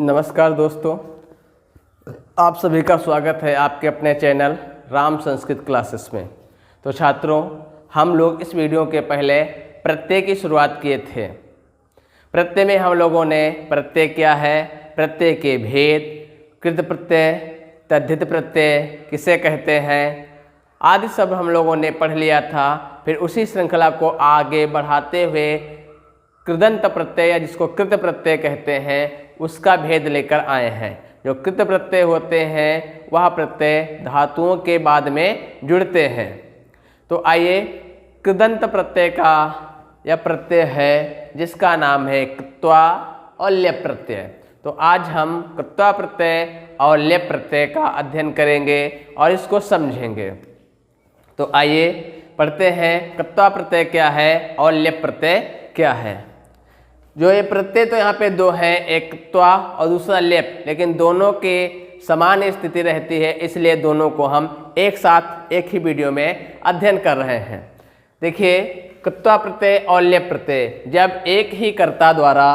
नमस्कार दोस्तों, आप सभी का स्वागत है आपके अपने चैनल राम संस्कृत क्लासेस में। तो छात्रों, हम लोग इस वीडियो के पहले प्रत्यय की शुरुआत किए थे। प्रत्यय में हम लोगों ने प्रत्यय क्या है, प्रत्यय के भेद, कृत प्रत्यय, तद्धित प्रत्यय किसे कहते हैं आदि सब हम लोगों ने पढ़ लिया था। फिर उसी श्रृंखला को आगे बढ़ाते हुए कृदंत प्रत्यय या जिसको कृत प्रत्यय कहते हैं उसका भेद लेकर आए हैं। जो कृत प्रत्यय होते हैं वह प्रत्यय धातुओं के बाद में जुड़ते हैं। तो आइए, कृदंत प्रत्यय का यह प्रत्यय है जिसका नाम है कृत्वा और लेप प्रत्यय। तो आज हम कृत्वा प्रत्यय और लेप प्रत्यय का अध्ययन करेंगे और इसको समझेंगे। तो आइए पढ़ते हैं कृत्वा प्रत्यय क्या है और लेप प्रत्यय क्या है। जो ये प्रत्यय तो यहाँ पे दो हैं, एक कृत्वा और दूसरा लेप, लेकिन दोनों के समान स्थिति रहती है, इसलिए दोनों को हम एक साथ एक ही वीडियो में अध्ययन कर रहे हैं। देखिए, कृत्वा प्रत्यय और लेप प्रत्यय जब एक ही कर्ता द्वारा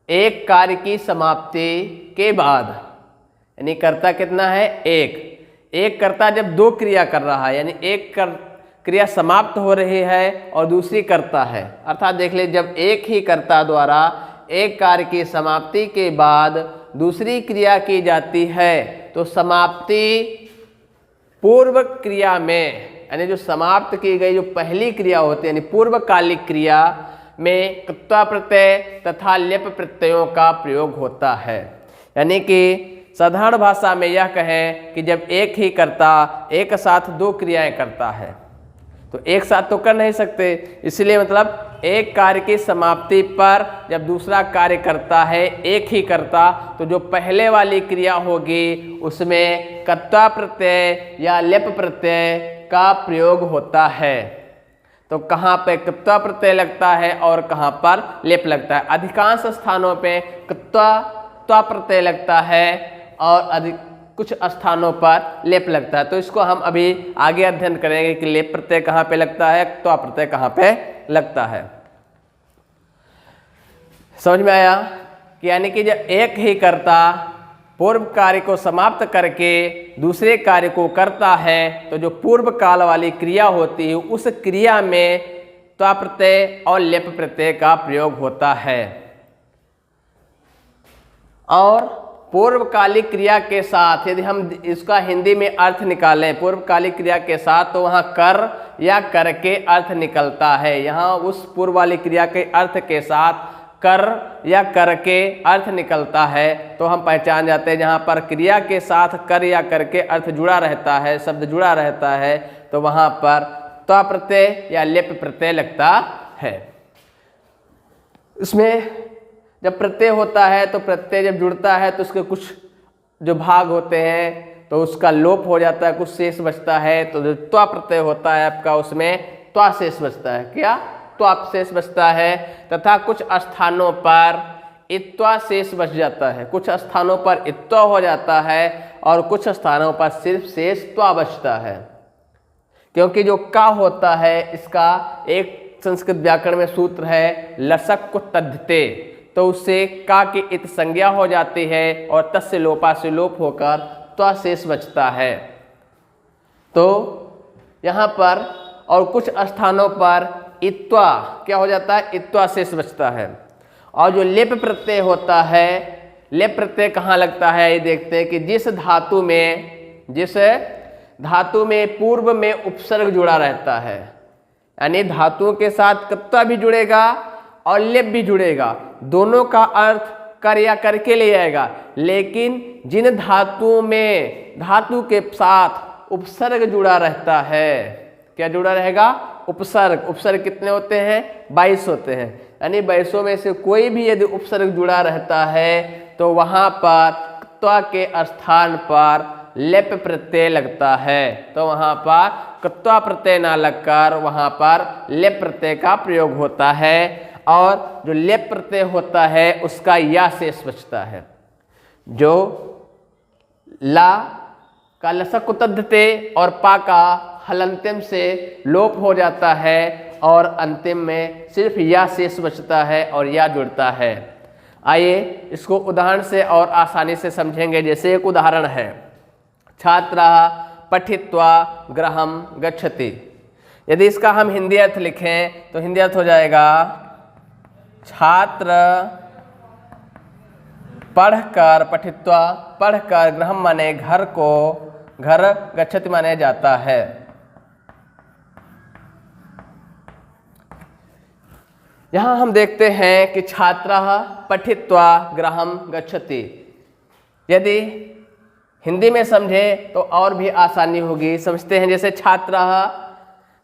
एक कार्य की समाप्ति के बाद, यानी कर्ता कितना है, एक कर्ता जब दो क्रिया कर रहा है, यानी एक क्रिया समाप्त हो रही है और दूसरी कर्ता है, अर्थात देख ले, जब एक ही कर्ता द्वारा एक कार्य की समाप्ति के बाद दूसरी क्रिया की जाती है तो समाप्ति पूर्व क्रिया में, यानी जो समाप्त की गई जो पहली क्रिया होती है, यानी पूर्वकालिक क्रिया में कृत्वा प्रत्यय तथा लेप प्रत्ययों का प्रयोग होता है। यानी कि साधारण भाषा में यह कहें कि जब एक ही कर्ता एक साथ दो क्रियाएं करता है, तो एक साथ तो कर नहीं सकते, इसलिए मतलब एक कार्य की समाप्ति पर जब दूसरा कार्य करता है एक ही कर्ता, तो जो पहले वाली क्रिया होगी उसमें कृत्वा प्रत्यय या लेप प्रत्यय का प्रयोग होता है। तो कहाँ पे कृत्वा प्रत्यय लगता है और कहाँ पर लेप लगता है। अधिकांश स्थानों पे कृत्वा प्रत्यय लगता है और कुछ स्थानों पर लेप लगता है। तो इसको हम अभी आगे अध्ययन करेंगे कि लेप प्रत्यय कहाँ पे लगता है, कृत्वा प्रत्यय कहाँ पे लगता है। समझ में आया कि यानी कि जब एक ही कर्ता पूर्व कार्य को समाप्त करके दूसरे कार्य को करता है तो जो पूर्व काल वाली क्रिया होती है उस क्रिया में त्वा प्रत्यय और लेप प्रत्यय का प्रयोग होता है। और पूर्वकालिक क्रिया के साथ यदि हम इसका हिंदी में अर्थ निकालें, पूर्वकालिक क्रिया के साथ, तो वहाँ कर या कर के अर्थ निकलता है। यहाँ उस पूर्व वाली क्रिया के अर्थ के साथ कर या कर के अर्थ निकलता है, तो हम पहचान जाते हैं जहाँ पर क्रिया के साथ कर या कर के अर्थ जुड़ा रहता है, शब्द जुड़ा रहता है, तो वहाँ पर त्वा प्रत्यय या लेप प्रत्यय लगता है। इसमें जब प्रत्यय होता है तो प्रत्यय जब जुड़ता है तो उसके कुछ जो भाग होते हैं तो उसका लोप हो जाता है, कुछ शेष बचता है। तो जो त्वा प्रत्यय होता है आपका उसमें त्वा शेष बचता है। क्या? त्वा शेष बचता है। तथा कुछ स्थानों पर इत्वा शेष बच जाता है, कुछ स्थानों पर इत्वा हो जाता है और कुछ स्थानों पर सिर्फ शेष त्वा बचता है। क्योंकि जो का होता है इसका एक संस्कृत व्याकरण में सूत्र है लसक को तद्धते, तो उससे का की इत संज्ञा हो जाती है और तस्य लोपा से लोप होकर त्वा शेष बचता है। तो यहाँ पर और कुछ स्थानों पर इत्वा क्या हो जाता है, इत्वा शेष बचता है। और जो लेप प्रत्यय होता है, लेप प्रत्यय कहाँ लगता है ये देखते हैं कि जिस धातु में पूर्व में उपसर्ग जुड़ा रहता है, यानी धातुओं के साथ कृत्वा भी जुड़ेगा और लेप भी जुड़ेगा, दोनों का अर्थ कर या करके ले आएगा, लेकिन जिन धातुओं में धातु के साथ उपसर्ग जुड़ा रहता है, क्या जुड़ा रहेगा, उपसर्ग कितने होते हैं, 22 होते हैं, यानी 22 में से कोई भी यदि उपसर्ग जुड़ा रहता है तो वहाँ पर कृत्वा के स्थान पर लेप प्रत्यय लगता है। तो वहाँ पर कृत्वा प्रत्यय ना लगकर वहाँ पर लेप प्रत्यय का प्रयोग होता है। और जो लेप प्रत्यय होता है उसका या शेष बचता है। जो ला का लसक तद्धते और पा का हलंतिम से लोप हो जाता है और अंतिम में सिर्फ या शेष बचता है और या जुड़ता है। आइए इसको उदाहरण से और आसानी से समझेंगे। जैसे एक उदाहरण है, छात्रः पठित्वा गृहं गच्छति। यदि इसका हम हिंदी अर्थ लिखें तो हिंदी अर्थ हो जाएगा छात्र पढ़कर, पठित्वा पढ़कर, गृहं माने घर को, घर गच्छति माने जाता है। यहाँ हम देखते हैं कि छात्रः पठित्वा गृहं गच्छति। यदि हिंदी में समझे तो और भी आसानी होगी। समझते हैं, जैसे छात्रः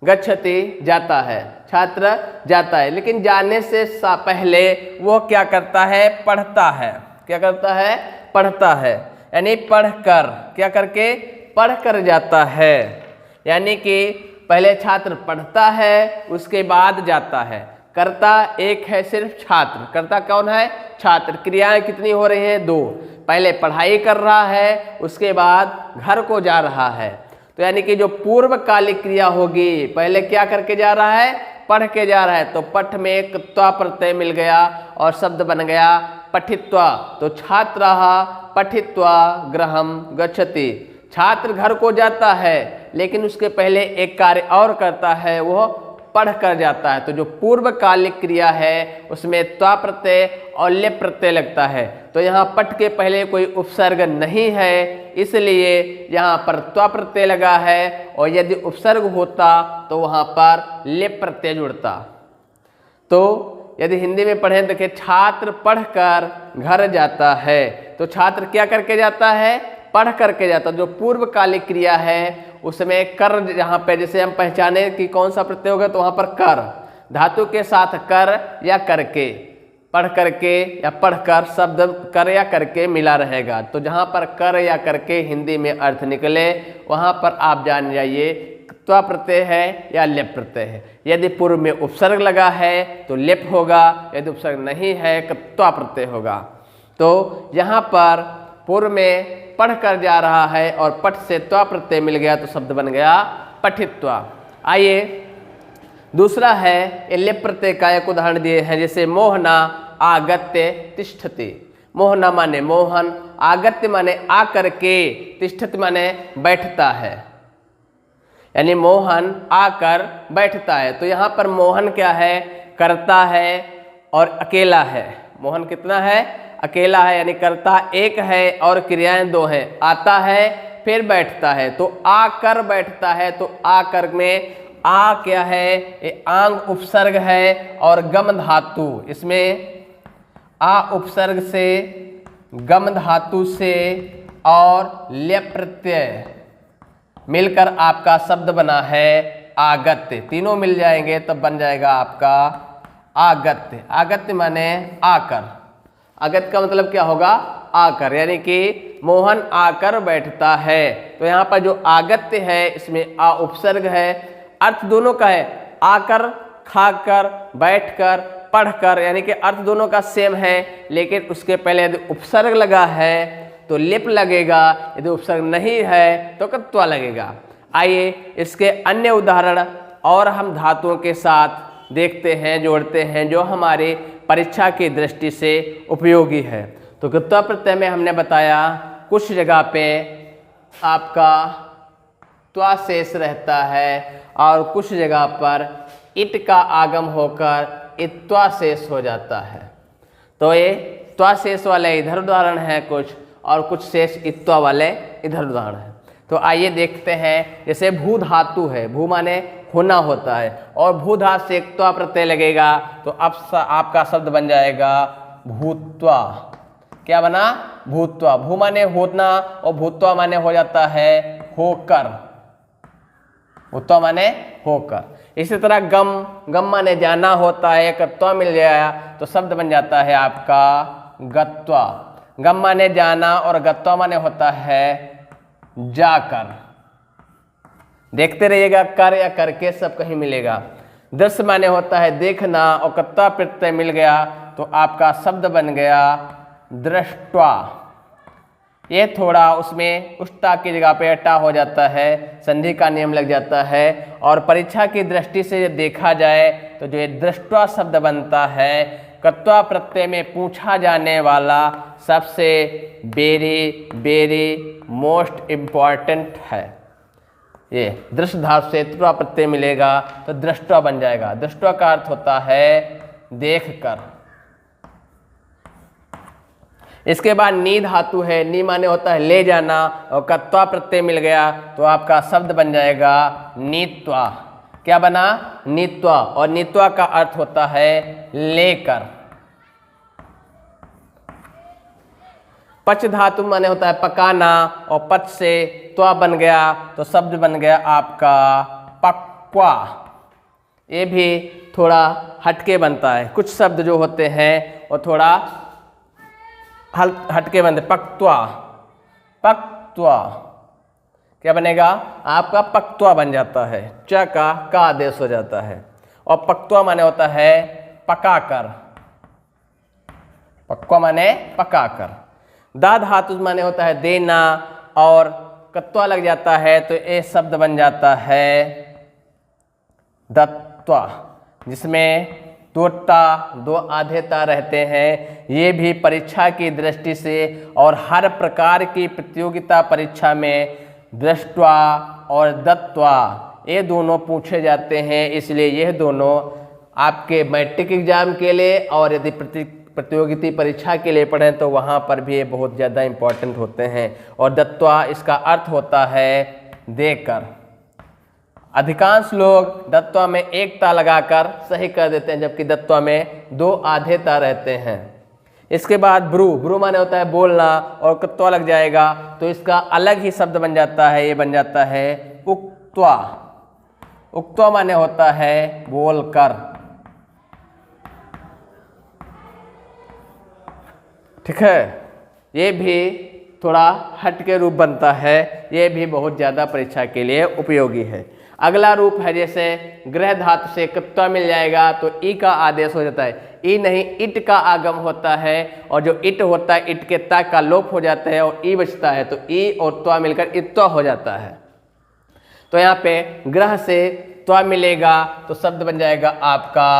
गच्छति जाता है, छात्र जाता है, लेकिन जाने से पहले वो क्या करता है? पढ़ता है। क्या करता है? पढ़ता है, यानी पढ़कर, क्या करके? पढ़कर जाता है। यानी कि पहले छात्र पढ़ता है, उसके बाद जाता है। कर्ता एक है सिर्फ छात्र। कर्ता कौन है? छात्र। क्रियाएं कितनी हो रही हैं? 2। पहले पढ़ाई कर रहा है, उसके बाद घर को जा रहा है। तो यानी कि जो पूर्वकालिक क्रिया होगी, पहले क्या करके जा रहा है? पढ़ के जा रहा है। तो पठ में एक त्वा प्रत्यय मिल गया और शब्द बन गया पठित्वा। तो छात्रः पठित्वा गृहं गच्छति। छात्र घर को जाता है, लेकिन उसके पहले एक कार्य और करता है, वो पढ़ कर जाता है। तो जो पूर्वकालिक क्रिया है उसमें त्वा प्रत्यय और लेप प्रत्यय लगता है। तो यहाँ पठ के पहले कोई उपसर्ग नहीं है, इसलिए यहाँ पर त्वा प्रत्यय लगा है, और यदि उपसर्ग होता तो वहाँ पर लेप प्रत्यय जुड़ता। तो यदि हिंदी में पढ़ें, देखिए छात्र पढ़कर घर जाता है। तो छात्र क्या करके जाता है? पढ़ करके जाता। जो पूर्वकालिक क्रिया है उसमें कर, जहाँ पे जैसे हम पहचाने कि कौन सा प्रत्यय होगा, तो वहाँ पर कर धातु के साथ कर या करके, पढ़ करके या पढ़कर शब्द कर या करके मिला रहेगा। तो जहाँ पर कर या करके हिंदी में अर्थ निकले, वहाँ पर आप जान जाइए त्वा प्रत्यय है या लेप प्रत्यय है। यदि पूर्व में उपसर्ग लगा है तो लेप होगा, यदि उपसर्ग नहीं है तो त्वा प्रत्यय होगा। तो यहाँ पर पूर्व में पढ़ कर जा रहा है और पठ से त्वा प्रत्यय मिल गया, तो शब्द बन गया पठित्वा। आइए दूसरा है, ये लेप प्रत्यय का एक उदाहरण दिए हैं। जैसे मोहना आगत्य तिष्ठति। मोहना माने मोहन, आगत्य माने आकर के, तिष्ठति माने बैठता है, यानी मोहन आकर बैठता है। तो यहाँ पर मोहन क्या है? करता है और अकेला है। मोहन कितना है? अकेला है, यानी कर्ता एक है और क्रियाएं 2 हैं। आता है फिर बैठता है, तो आकर बैठता है। तो आकर में आ क्या है? ये आंग उपसर्ग है और गम धातु, इसमें आ उपसर्ग से, गम धातु से और लेप प्रत्यय मिलकर आपका शब्द बना है आगत्य। तीनों मिल जाएंगे तब बन जाएगा आपका आगत्य। आगत्य माने आकर। आगत्य का मतलब क्या होगा? आकर, यानी कि मोहन आकर बैठता है। तो यहाँ पर जो आगत्य है इसमें आ उपसर्ग है, अर्थ दोनों का है, आकर, खाकर, बैठकर, पढ़कर, यानी कि अर्थ दोनों का सेम है। लेकिन उसके पहले यदि उपसर्ग लगा है तो लिप लगेगा, यदि उपसर्ग नहीं है तो त्वा लगेगा। आइए इसके अन्य उदाहरण और हम धातुओं के साथ देखते हैं, जोड़ते हैं, जो हमारे परीक्षा की दृष्टि से उपयोगी है। तो त्वा प्रत्यय में हमने बताया कुछ जगह पे आपका त्वा शेष रहता है और कुछ जगह पर इट का आगम होकर इत्वा शेष हो जाता है। तो ये त्वा शेष वाले इधर उदाहरण है कुछ, और कुछ शेष इत्वा वाले इधर उदाहरण है। तो आइए देखते हैं। जैसे भू धातु है, भू माने होना होता है, और भू धातु से एक त्वा प्रत्यय लगेगा, तो अब आपका शब्द बन जाएगा भूत्वा। क्या बना? भूत्वा। भू माने होना और भूत्वा माने हो जाता है होकर। भूत्वा माने होकर। इसी तरह गम, गम माने जाना होता है, एक त्वा मिल जाएगा तो शब्द बन जाता है आपका गत्वा। गम माने जाना और गत्वा माने होता है जाकर। देखते रहिएगा, कर या करके सब कहीं मिलेगा। दृश्य माने होता है देखना, और कत्वा प्रत्यय मिल गया तो आपका शब्द बन गया दृष्टवा। ये थोड़ा उसमें उष्टा की जगह पे अटा हो जाता है, संधि का नियम लग जाता है। और परीक्षा की दृष्टि से देखा जाए तो जो ये दृष्टवा शब्द बनता है, कत्वा प्रत्यय में पूछा जाने वाला सबसे वेरी वेरी मोस्ट इम्पॉर्टेंट है। ये दृष्ट धातु से त्वा प्रत्यय मिलेगा तो दृष्टवा बन जाएगा। दृष्टवा का अर्थ होता है देख कर। इसके बाद नी धातु है, नी माने होता है ले जाना, और कत्वा प्रत्यय मिल गया तो आपका शब्द बन जाएगा नीत्वा। क्या बना? नीत्वा। और नीत्वा का अर्थ होता है लेकर। पच धातु माने होता है पकाना, और पच से त्वा बन गया तो शब्द बन गया आपका पक्वा। ये भी थोड़ा हटके बनता है, कुछ शब्द जो होते हैं वो थोड़ा हटके बनते। पक्त्वा, पक्त्वा क्या बनेगा? आपका पक्त्वा बन जाता है, च का आदेश हो जाता है। और पक्त्वा माने होता है पकाकर। पक्वा माने पकाकर। दा धातु माने होता है देना, और कत्वा लग जाता है तो ये शब्द बन जाता है दत्वा, जिसमें दो आधेता रहते हैं। ये भी परीक्षा की दृष्टि से और हर प्रकार की प्रतियोगिता परीक्षा में दृष्टवा और दत्वा ये दोनों पूछे जाते हैं। इसलिए यह दोनों आपके मैट्रिक एग्जाम के लिए और यदि प्रतियोगिता परीक्षा के लिए पढ़ें तो वहाँ पर भी ये बहुत ज़्यादा इम्पोर्टेंट होते हैं। और दत्वा इसका अर्थ होता है देकर। अधिकांश लोग दत्वा में एक ता लगाकर सही कर देते हैं, जबकि दत्वा में दो आधे ता रहते हैं। इसके बाद ब्रू, ब्रू माने होता है बोलना, और कत्वा लग जाएगा तो इसका अलग ही शब्द बन जाता है। ये बन जाता है उक्त्वा। उक्त्वा माने होता है बोलकर। ठीक है, ये भी थोड़ा हट के रूप बनता है। ये भी बहुत ज़्यादा परीक्षा के लिए उपयोगी है। अगला रूप है जैसे ग्रह धातु से कत्वा मिल जाएगा तो ई का आदेश हो जाता है। ई नहीं, इट का आगम होता है, और जो इट होता है इट के ता का लोप हो जाता है और ई बचता है, तो ई और त्वा मिलकर इत्वा हो जाता है। तो यहाँ पे ग्रह से त्वा मिलेगा तो शब्द बन जाएगा आपका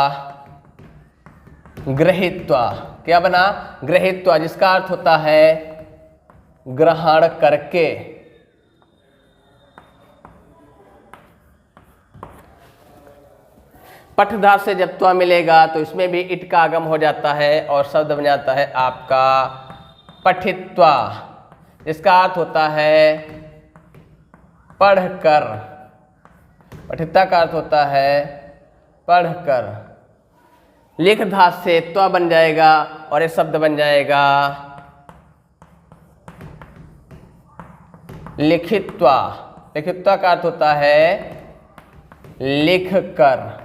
ग्रहित्वा। क्या बना? ग्रहित्वा, जिसका अर्थ होता है ग्रहण करके। पठ धातु से जब त्वा मिलेगा तो इसमें भी इट का आगम हो जाता है और शब्द बन जाता है आपका पठित्वा, जिसका अर्थ होता है पढ़कर। पठित्वा का अर्थ होता है पढ़कर। लिख धातु से त्वा बन जाएगा और ये शब्द बन जाएगा लिखित्वा। लिखित्वा का अर्थ होता है लिख कर।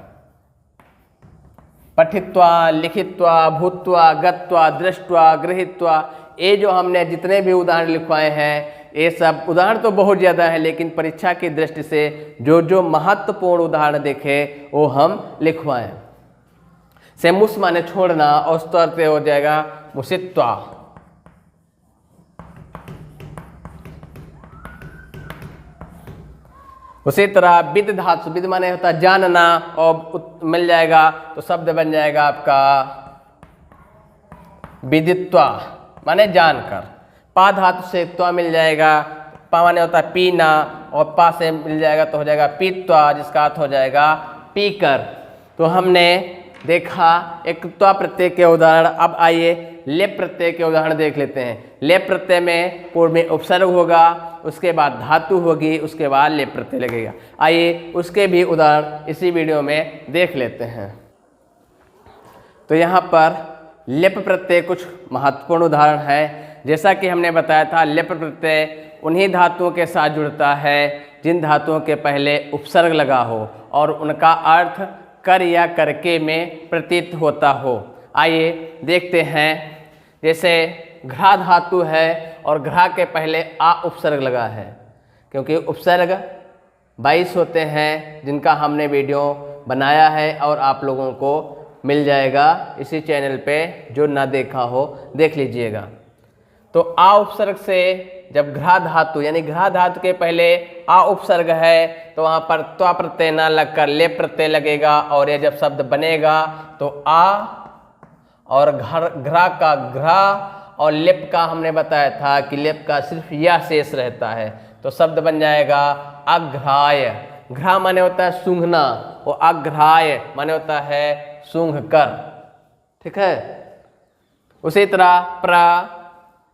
पठित्वा, लिखित्वा, भूत्वा, गत्वा, दृष्ट्वा, गृहीत्वा, ये जो हमने जितने भी उदाहरण लिखवाए हैं ये सब उदाहरण तो बहुत ज़्यादा है, लेकिन परीक्षा की दृष्टि से जो जो महत्वपूर्ण उदाहरण देखे वो हम लिखवाएं। से मुस माने छोड़ना, और उस तौर पे हो जाएगा मुसित्वा। उसी तरह विद धातु, विद माने होता है जानना, और मिल जाएगा तो शब्द बन जाएगा आपका विदित्वा माने जानकर। पा धातु से त्वा मिल जाएगा, पा माने होता है पीना, और पा से मिल जाएगा तो हो जाएगा पीत्वा, जिसका अर्थ हो जाएगा पीकर। तो हमने देखा एक त्वा प्रत्यय के उदाहरण। अब आइए लेप प्रत्यय के उदाहरण देख लेते हैं। लेप प्रत्यय में पूर्व में उपसर्ग होगा, उसके बाद धातु होगी, उसके बाद लेप प्रत्यय लगेगा। आइए उसके भी उदाहरण इसी वीडियो में देख लेते हैं। तो यहाँ पर लेप प्रत्यय कुछ महत्वपूर्ण उदाहरण है। जैसा कि हमने बताया था, लेप प्रत्यय उन्हीं धातुओं के साथ जुड़ता है जिन धातुओं के पहले उपसर्ग लगा हो और उनका अर्थ कर या करके में प्रतीत होता हो। आइए देखते हैं। जैसे घ्रा धातु है और घ्रा के पहले आ उपसर्ग लगा है, क्योंकि उपसर्ग 22 होते हैं जिनका हमने वीडियो बनाया है और आप लोगों को मिल जाएगा इसी चैनल पे, जो ना देखा हो देख लीजिएगा। तो आ उपसर्ग से जब घ्रा धातु यानी घ्रा धातु के पहले आ उपसर्ग है तो वहाँ पर त्वा प्रत्यय ना लगकर लेप प्रत्यय लगेगा, और ये जब शब्द बनेगा तो आ और घ्रा का घ्रा और लेप का हमने बताया था कि लेप का सिर्फ या शेष रहता है, तो शब्द बन जाएगा अघ्राय। घ्रा माने होता है सूंघना और अघ्राय माने होता है सूंघ कर। ठीक है। उसी तरह प्र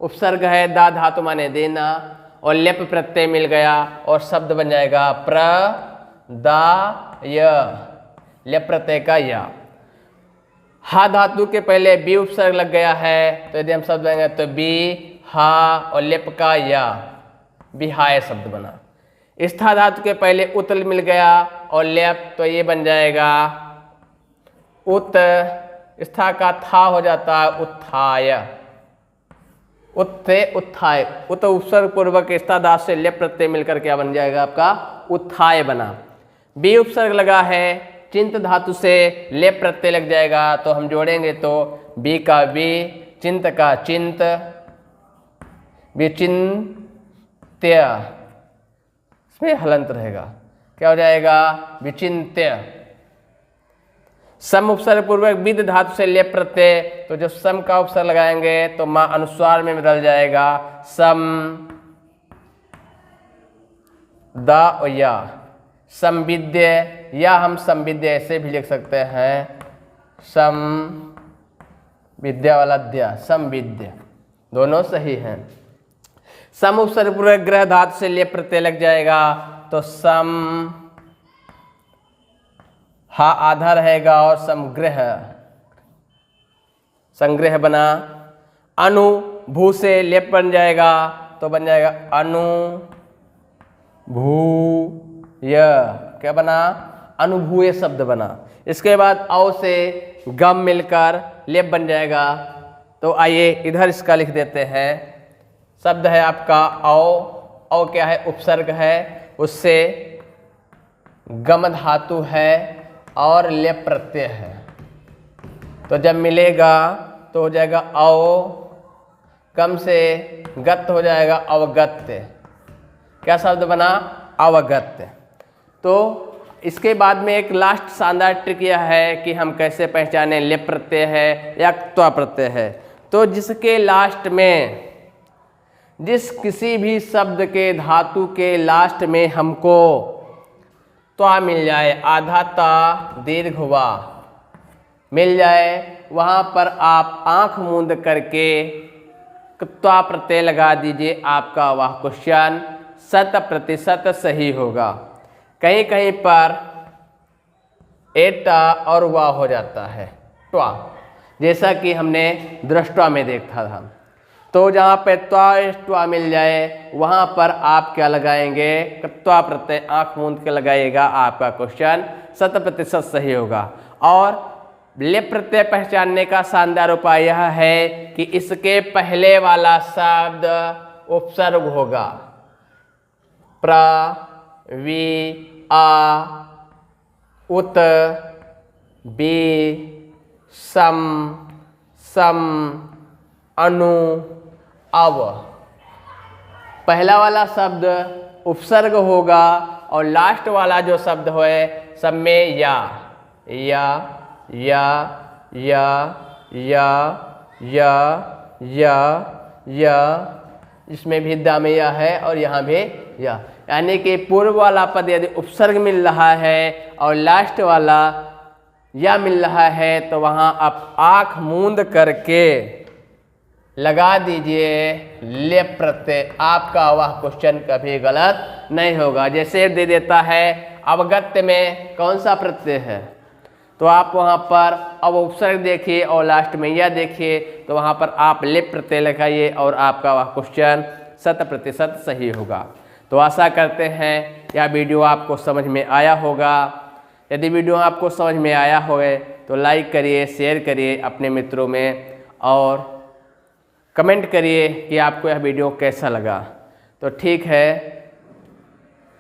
उपसर्ग है, दा धातु माने देना और लेप प्रत्यय मिल गया और शब्द बन जाएगा प्रदाय, लेप प्रत्यय का या। हा धातु के पहले बी उपसर्ग लग गया है, तो यदि हम शब्द बनाएंगे तो बी हा और लेप का या, बिहाय शब्द बना। स्था धातु के पहले उत मिल गया और लेप, तो ये बन जाएगा उत। स्था का था हो जाता है उत्थाय, उत्थे उत्थाय। उत उपसर्ग पूर्वक स्था धातु से लेप प्रत्यय मिलकर क्या बन जाएगा आपका उत्थाय बना। बी उपसर्ग लगा है, चिंत धातु से लेप प्रत्यय लग जाएगा, तो हम जोड़ेंगे तो बी का बी, चिंत का चिंत, विचिन्त्य, इसमें हलंत रहेगा, क्या हो जाएगा विचिन्त्य। सम उपसर्ग पूर्वक विद धातु से लेप प्रत्यय, तो जो सम का उपसर्ग लगाएंगे तो मां अनुस्वार में बदल जाएगा सम दा और या। संविद्य, या हम संविद्य ऐसे भी लिख सकते हैं, सम विद्या वाला द्या, संविद्य, दोनों सही हैं। सम उपसर्ग पूर्वक ग्रह धातु से लेप प्रत्यय लग जाएगा, तो सम हा आधा रहेगा और समग्रह, संग्रह बना। अनु भू से लेप बन जाएगा, तो बन जाएगा अनु भू य, क्या बना अनुभूय शब्द बना। इसके बाद औ से गम मिलकर लेप बन जाएगा, तो आइए इधर इसका लिख देते हैं। शब्द है आपका औ क्या है उपसर्ग है, उससे गम धातु है और लेप प्रत्यय है, तो जब मिलेगा तो हो जाएगा औ, गम से गत हो जाएगा अवगत्य, क्या शब्द बना अवगत्य। तो इसके बाद में एक लास्ट शानदार ट्रिक यह है कि हम कैसे पहचानें लेप प्रत्यय है या त्वा प्रत्यय है। तो जिसके लास्ट में, जिस किसी भी शब्द के धातु के लास्ट में हमको त्वा मिल जाए, आधा ता दीर्घ वा मिल जाए, वहाँ पर आप आंख मूंद करके त्वा प्रत्यय लगा दीजिए, आपका वह क्वेश्चन 100% सही होगा। कहीं कहीं पर एटा और वा हो जाता है त्वा, जैसा कि हमने दृष्टवा में देखा था। तो जहाँ पे त्वा मिल जाए वहाँ पर आप क्या लगाएंगे, त्वा प्रत्यय आँख मूंद के लगाइएगा, आपका क्वेश्चन 100% सही होगा। और लेप प्रत्यय पहचानने का शानदार उपाय यह है कि इसके पहले वाला शब्द उपसर्ग होगा, प्र वि आ उत बी सम सम अनु अव। पहला वाला शब्द उपसर्ग होगा और लास्ट वाला जो शब्द है सब में या या या या या या या या, इसमें भी दा में या है और यहाँ भी या, यानी कि पूर्व वाला पद यदि उपसर्ग मिल रहा है और लास्ट वाला या मिल रहा है, तो वहाँ आप आँख मूंद करके लगा दीजिए लेप प्रत्यय, आपका वह क्वेश्चन कभी गलत नहीं होगा। जैसे दे देता है अवगत्य में कौन सा प्रत्यय है, तो आप वहाँ पर अब उपसर्ग देखिए और लास्ट में यह देखिए, तो वहाँ पर आप लेप प्रत्यय लगाइए और आपका वह क्वेश्चन 100% सही होगा। तो आशा करते हैं यह वीडियो आपको समझ में आया होगा। यदि वीडियो आपको समझ में आया हो तो लाइक करिए, शेयर करिए अपने मित्रों में और कमेंट करिए कि आपको यह वीडियो कैसा लगा। तो ठीक है,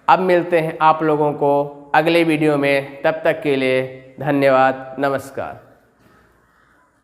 अब मिलते हैं आप लोगों को अगले वीडियो में, तब तक के लिए धन्यवाद, नमस्कार।